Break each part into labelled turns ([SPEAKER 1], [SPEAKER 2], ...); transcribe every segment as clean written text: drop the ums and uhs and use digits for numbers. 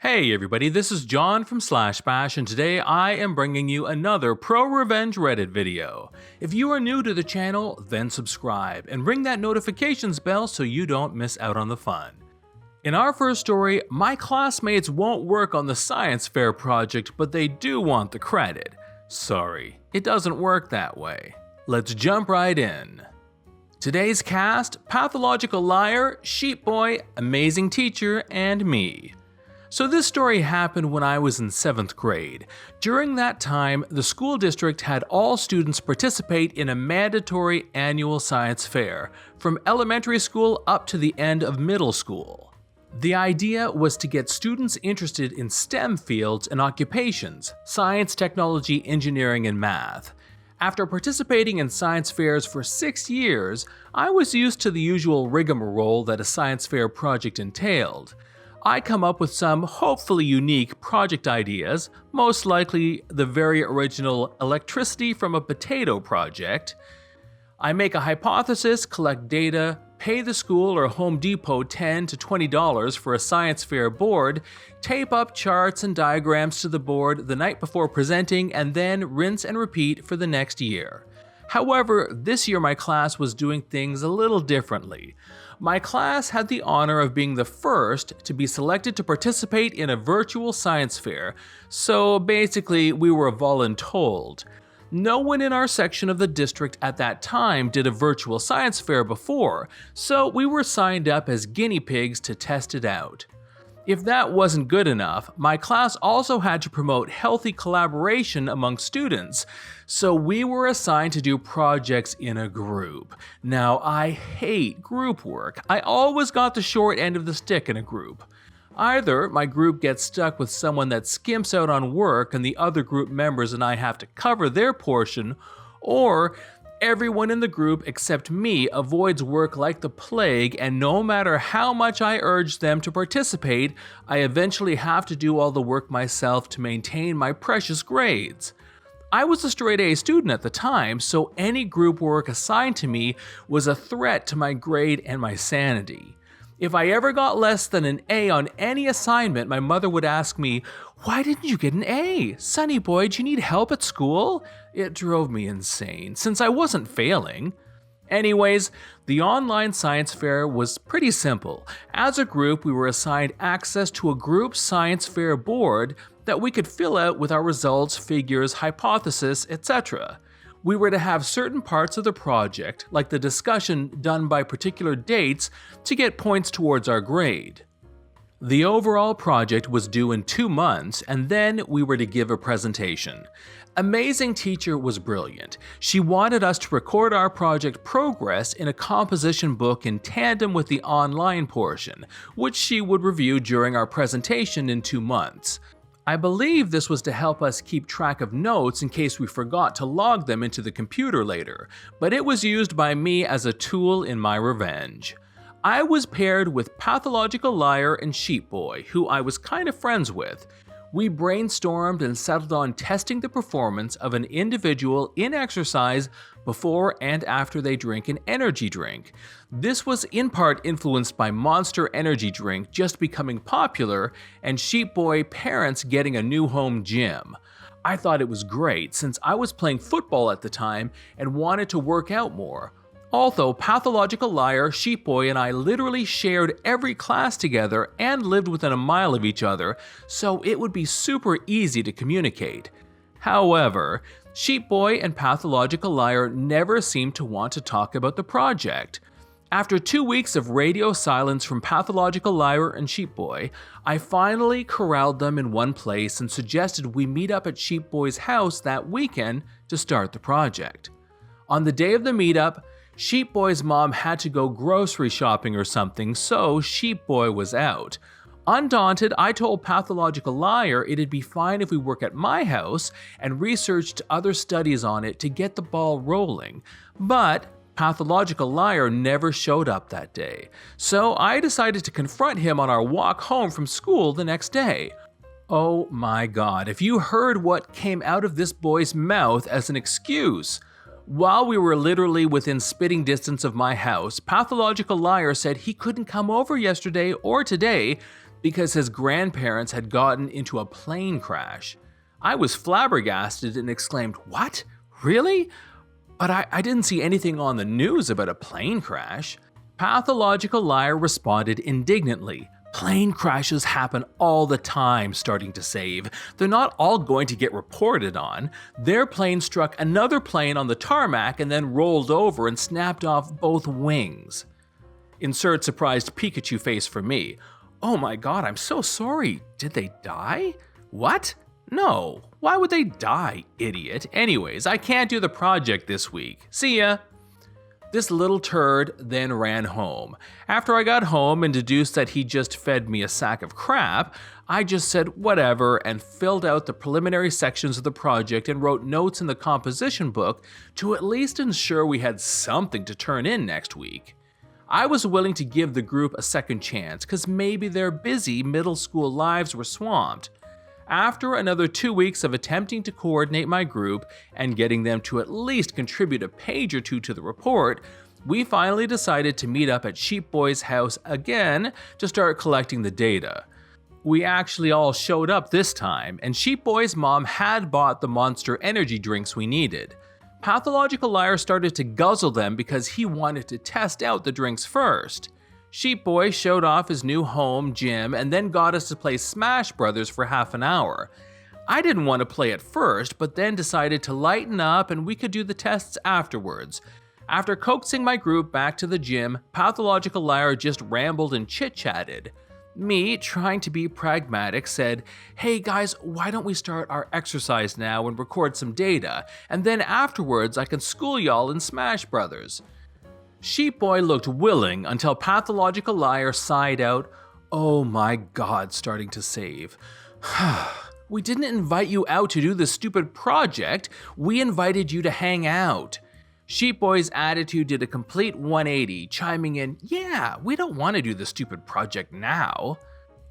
[SPEAKER 1] Hey everybody, this is John from /bash, and today I am bringing you another proRevenge Reddit video. If you are new to the channel, then subscribe and ring that notifications bell so you don't miss out on the fun. In our first story, my classmates won't work on the science fair project, but they do want the credit. Sorry, it doesn't work that way. Let's jump right in. Today's cast: Pathological Liar, Sheep Boy, Amazing Teacher, and me. So this story happened when I was in 7th grade. During that time, the school district had all students participate in a mandatory annual science fair, from elementary school up to the end of middle school. The idea was to get students interested in STEM fields and occupations: science, technology, engineering, and math. After participating in science fairs for 6 years, I was used to the usual rigmarole that a science fair project entailed. I come up with some hopefully unique project ideas, most likely the very original electricity from a potato project. I make a hypothesis, collect data, pay the school or Home Depot $10 to $20 for a science fair board, tape up charts and diagrams to the board the night before presenting, and then rinse and repeat for the next year. However, this year my class was doing things a little differently. My class had the honor of being the first to be selected to participate in a virtual science fair, so basically we were voluntold. No one in our section of the district at that time did a virtual science fair before, so we were signed up as guinea pigs to test it out. If that wasn't good enough, my class also had to promote healthy collaboration among students, so we were assigned to do projects in a group. Now, I hate group work. I always got the short end of the stick in a group. Either my group gets stuck with someone that skimps out on work and the other group members and I have to cover their portion, or everyone in the group except me avoids work like the plague, and no matter how much I urge them to participate, I eventually have to do all the work myself to maintain my precious grades. I was a straight A student at the time, so any group work assigned to me was a threat to my grade and my sanity. If I ever got less than an A on any assignment, my mother would ask me, "Why didn't you get an A? Sonny boy, do you need help at school?" It drove me insane, since I wasn't failing. Anyways, the online science fair was pretty simple. As a group, we were assigned access to a group science fair board that we could fill out with our results, figures, hypothesis, etc. We were to have certain parts of the project, like the discussion done by particular dates, to get points towards our grade. The overall project was due in 2 months, and then we were to give a presentation. Amazing Teacher was brilliant. She wanted us to record our project progress in a composition book in tandem with the online portion, which she would review during our presentation in 2 months. I believe this was to help us keep track of notes in case we forgot to log them into the computer later, but it was used by me as a tool in my revenge. I was paired with Pathological Liar and Sheep Boy, who I was kind of friends with. We brainstormed and settled on testing the performance of an individual in exercise before and after they drink an energy drink. This was in part influenced by Monster Energy Drink just becoming popular and Sheep Boy parents getting a new home gym. I thought it was great since I was playing football at the time and wanted to work out more. Although Pathological Liar, Sheep Boy, and I literally shared every class together and lived within a mile of each other, so it would be super easy to communicate. However, Sheep Boy and Pathological Liar never seemed to want to talk about the project. After 2 weeks of radio silence from Pathological Liar and Sheep Boy, I finally corralled them in one place and suggested we meet up at Sheep Boy's house that weekend to start the project. On the day of the meetup, Sheep Boy's mom had to go grocery shopping or something, so Sheep Boy was out. Undaunted, I told Pathological Liar it'd be fine if we work at my house and researched other studies on it to get the ball rolling. But Pathological Liar never showed up that day, so I decided to confront him on our walk home from school the next day. Oh my god, if you heard what came out of this boy's mouth as an excuse. While we were literally within spitting distance of my house, Pathological Liar said he couldn't come over yesterday or today because his grandparents had gotten into a plane crash. I was flabbergasted and exclaimed, "What? Really? But I didn't see anything on the news about a plane crash." Pathological Liar responded indignantly, "Plane crashes happen all the time, starting to save. They're not all going to get reported on. Their plane struck another plane on the tarmac and then rolled over and snapped off both wings." Insert surprised Pikachu face for me. "Oh my god, I'm so sorry. Did they die? What? No. Why would they die, idiot? Anyways, I can't do the project this week. See ya." This little turd then ran home. After I got home and deduced that he just fed me a sack of crap, I just said whatever and filled out the preliminary sections of the project and wrote notes in the composition book to at least ensure we had something to turn in next week. I was willing to give the group a second chance because maybe their busy middle school lives were swamped. After another 2 weeks of attempting to coordinate my group and getting them to at least contribute a page or two to the report, we finally decided to meet up at Sheep Boy's house again to start collecting the data. We actually all showed up this time, and Sheep Boy's mom had bought the Monster energy drinks we needed. Pathological Liar started to guzzle them because he wanted to test out the drinks first. Sheep Boy showed off his new home gym and then got us to play Smash Brothers for half an hour. I didn't want to play at first, but then decided to lighten up and we could do the tests afterwards. After coaxing my group back to the gym, Pathological Liar just rambled and chit-chatted. Me, trying to be pragmatic, said, "Hey guys, why don't we start our exercise now and record some data, and then afterwards I can school y'all in Smash Brothers." Sheep Boy looked willing until Pathological Liar sighed out, "Oh my god, starting to save. We didn't invite you out to do this stupid project, we invited you to hang out." Sheep Boy's attitude did a complete 180, chiming in, "Yeah, we don't want to do the stupid project now."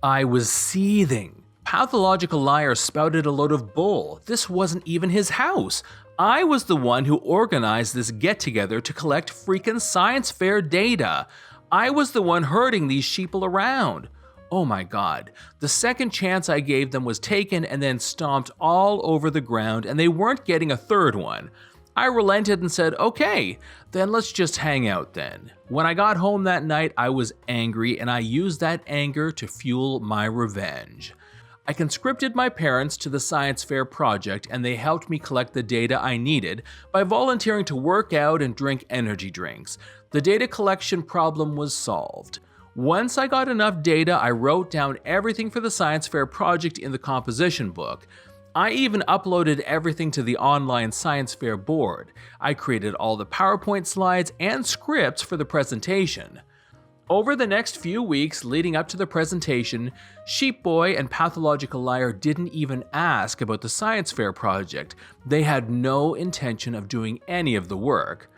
[SPEAKER 1] I was seething. Pathological Liar spouted a load of bull. This wasn't even his house. I was the one who organized this get-together to collect freaking science fair data. I was the one herding these sheeple around. Oh my god. The second chance I gave them was taken and then stomped all over the ground, and they weren't getting a third one. I relented and said, "Okay, then let's just hang out then." When I got home that night, I was angry, and I used that anger to fuel my revenge. I conscripted my parents to the science fair project, and they helped me collect the data I needed by volunteering to work out and drink energy drinks. The data collection problem was solved. Once I got enough data, I wrote down everything for the science fair project in the composition book. I even uploaded everything to the online science fair board. I created all the PowerPoint slides and scripts for the presentation. Over the next few weeks leading up to the presentation, Sheep Boy and Pathological Liar didn't even ask about the science fair project. They had no intention of doing any of the work.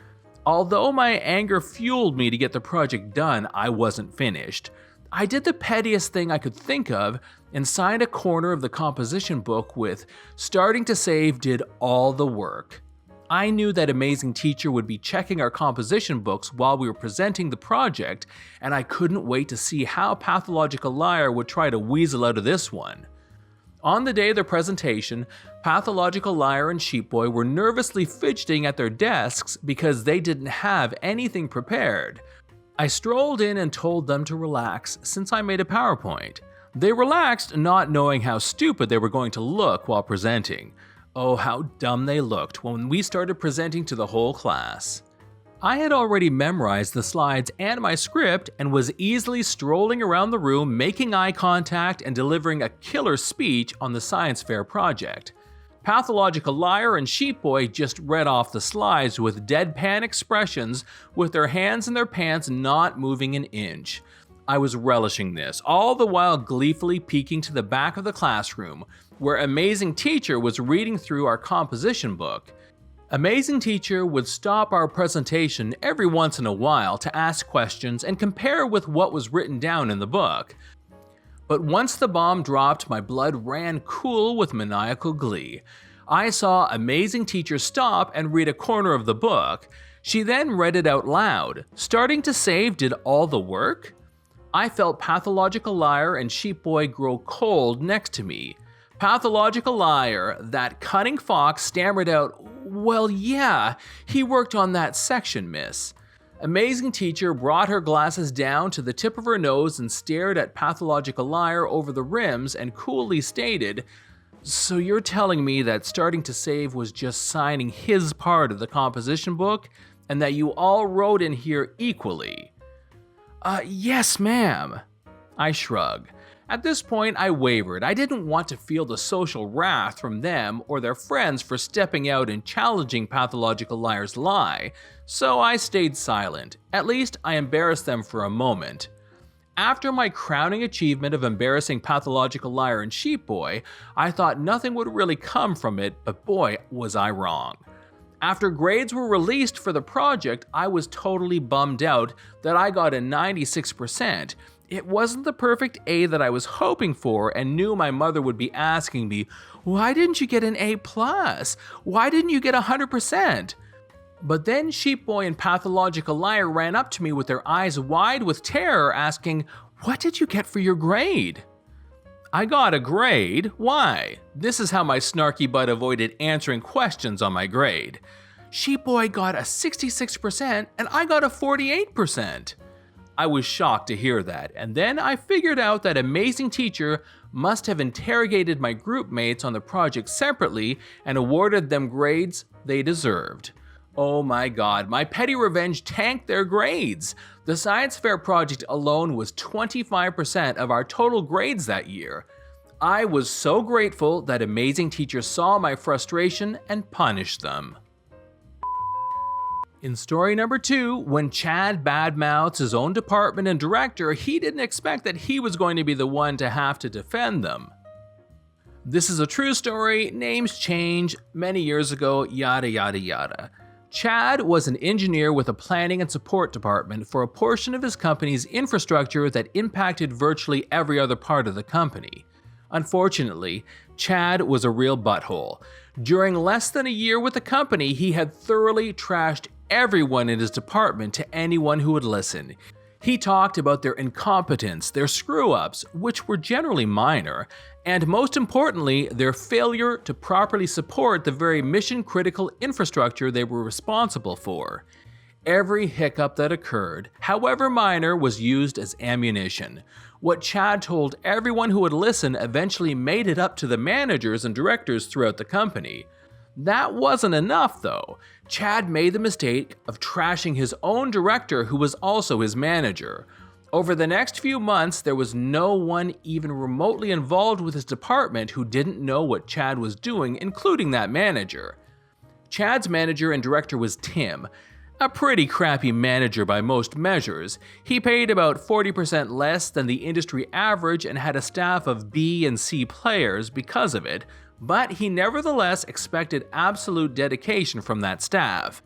[SPEAKER 1] Although my anger fueled me to get the project done, I wasn't finished. I did the pettiest thing I could think of and signed a corner of the composition book with "Starting to Save did all the work." I knew that Amazing Teacher would be checking our composition books while we were presenting the project, and I couldn't wait to see how Pathological Liar would try to weasel out of this one. On the day of the presentation, Pathological Liar and Sheep Boy were nervously fidgeting at their desks because they didn't have anything prepared. I strolled in and told them to relax since I made a PowerPoint. They relaxed, not knowing how stupid they were going to look while presenting. Oh, how dumb they looked when we started presenting to the whole class. I had already memorized the slides and my script and was easily strolling around the room making eye contact and delivering a killer speech on the science fair project. Pathological Liar and Sheep Boy just read off the slides with deadpan expressions with their hands in their pants not moving an inch. I was relishing this, all the while gleefully peeking to the back of the classroom, where Amazing Teacher was reading through our composition book. Amazing Teacher would stop our presentation every once in a while to ask questions and compare with what was written down in the book. But once the bomb dropped, my blood ran cool with maniacal glee. I saw Amazing Teacher stop and read a corner of the book. She then read it out loud. "Starting to Save did all the work?" I felt Pathological Liar and Sheep Boy grow cold next to me. Pathological Liar, that cunning fox, stammered out, "Well, yeah, he worked on that section, miss." Amazing Teacher brought her glasses down to the tip of her nose and stared at Pathological Liar over the rims and coolly stated, "So you're telling me that Starting to Save was just signing his part of the composition book, and that you all wrote in here equally?" Yes, ma'am." I shrugged. At this point, I wavered. I didn't want to feel the social wrath from them or their friends for stepping out and challenging Pathological Liar's lie, so I stayed silent. At least I embarrassed them for a moment. After my crowning achievement of embarrassing Pathological Liar and Sheep Boy, I thought nothing would really come from it, but boy, was I wrong. After grades were released for the project, I was totally bummed out that I got a 96%. It wasn't the perfect A that I was hoping for, and knew my mother would be asking me, "Why didn't you get an A+? Why didn't you get 100%? But then Sheep Boy and Pathological Liar ran up to me with their eyes wide with terror, asking, "What did you get for your grade?" I got a grade? Why? This is how my snarky butt avoided answering questions on my grade. Sheep Boy got a 66% and I got a 48%. I was shocked to hear that, and then I figured out that Amazing Teacher must have interrogated my group mates on the project separately and awarded them grades they deserved. Oh my god, my petty revenge tanked their grades. The science fair project alone was 25% of our total grades that year. I was so grateful that Amazing Teacher saw my frustration and punished them. In story number 2, when Chad badmouths his own department and director, he didn't expect that he was going to be the one to have to defend them. This is a true story, names change, many years ago, yada yada yada. Chad was an engineer with a planning and support department for a portion of his company's infrastructure that impacted virtually every other part of the company. Unfortunately, Chad was a real butthole. During less than a year with the company, he had thoroughly trashed everyone in his department to anyone who would listen. He talked about their incompetence, their screw-ups, which were generally minor, and most importantly, their failure to properly support the very mission-critical infrastructure they were responsible for. Every hiccup that occurred, however minor, was used as ammunition. What Chad told everyone who would listen eventually made it up to the managers and directors throughout the company. That wasn't enough, though. Chad made the mistake of trashing his own director, who was also his manager. Over the next few months, there was no one even remotely involved with his department who didn't know what Chad was doing, including that manager. Chad's manager and director was Tim, a pretty crappy manager by most measures. He paid about 40% less than the industry average and had a staff of B and C players because of it, but he nevertheless expected absolute dedication from that staff.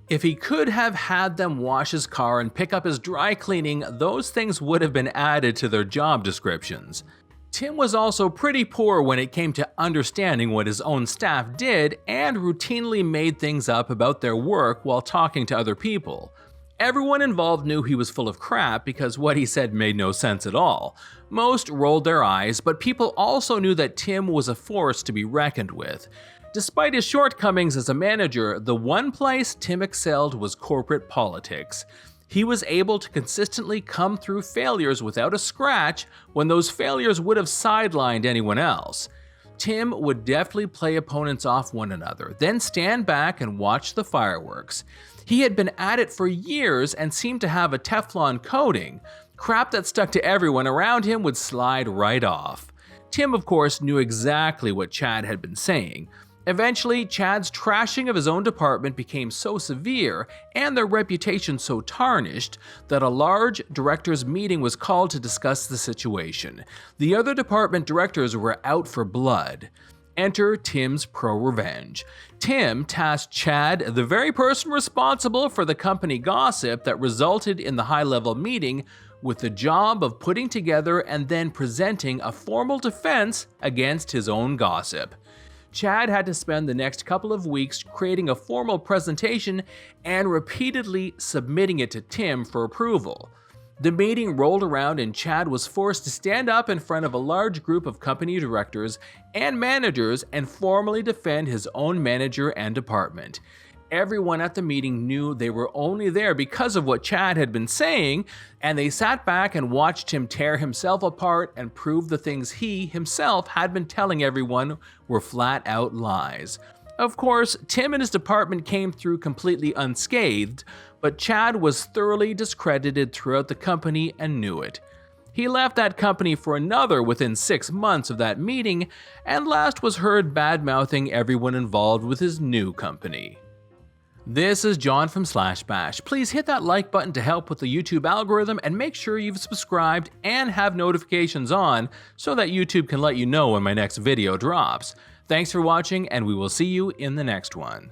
[SPEAKER 1] If he could have had them wash his car and pick up his dry cleaning, those things would have been added to their job descriptions. Tim was also pretty poor when it came to understanding what his own staff did and routinely made things up about their work while talking to other people. Everyone involved knew he was full of crap because what he said made no sense at all. Most rolled their eyes, but people also knew that Tim was a force to be reckoned with. Despite his shortcomings as a manager, the one place Tim excelled was corporate politics. He was able to consistently come through failures without a scratch when those failures would have sidelined anyone else. Tim would deftly play opponents off one another, then stand back and watch the fireworks. He had been at it for years and seemed to have a Teflon coating. Crap that stuck to everyone around him would slide right off. Tim, of course, knew exactly what Chad had been saying. Eventually, Chad's trashing of his own department became so severe and their reputation so tarnished that a large directors' meeting was called to discuss the situation. The other department directors were out for blood. Enter Tim's proRevenge. Tim tasked Chad, the very person responsible for the company gossip that resulted in the high-level meeting, with the job of putting together and then presenting a formal defense against his own gossip. Chad had to spend the next couple of weeks creating a formal presentation and repeatedly submitting it to Tim for approval. The meeting rolled around and Chad was forced to stand up in front of a large group of company directors and managers and formally defend his own manager and department. Everyone at the meeting knew they were only there because of what Chad had been saying, and they sat back and watched him tear himself apart and prove the things he himself had been telling everyone were flat out lies. Of course, Tim and his department came through completely unscathed, but Chad was thoroughly discredited throughout the company and knew it. He left that company for another within 6 months of that meeting, and last was heard bad-mouthing everyone involved with his new company. This is John from /bash. Please hit that like button to help with the YouTube algorithm and make sure you've subscribed and have notifications on so that YouTube can let you know when my next video drops. Thanks for watching, and we will see you in the next one.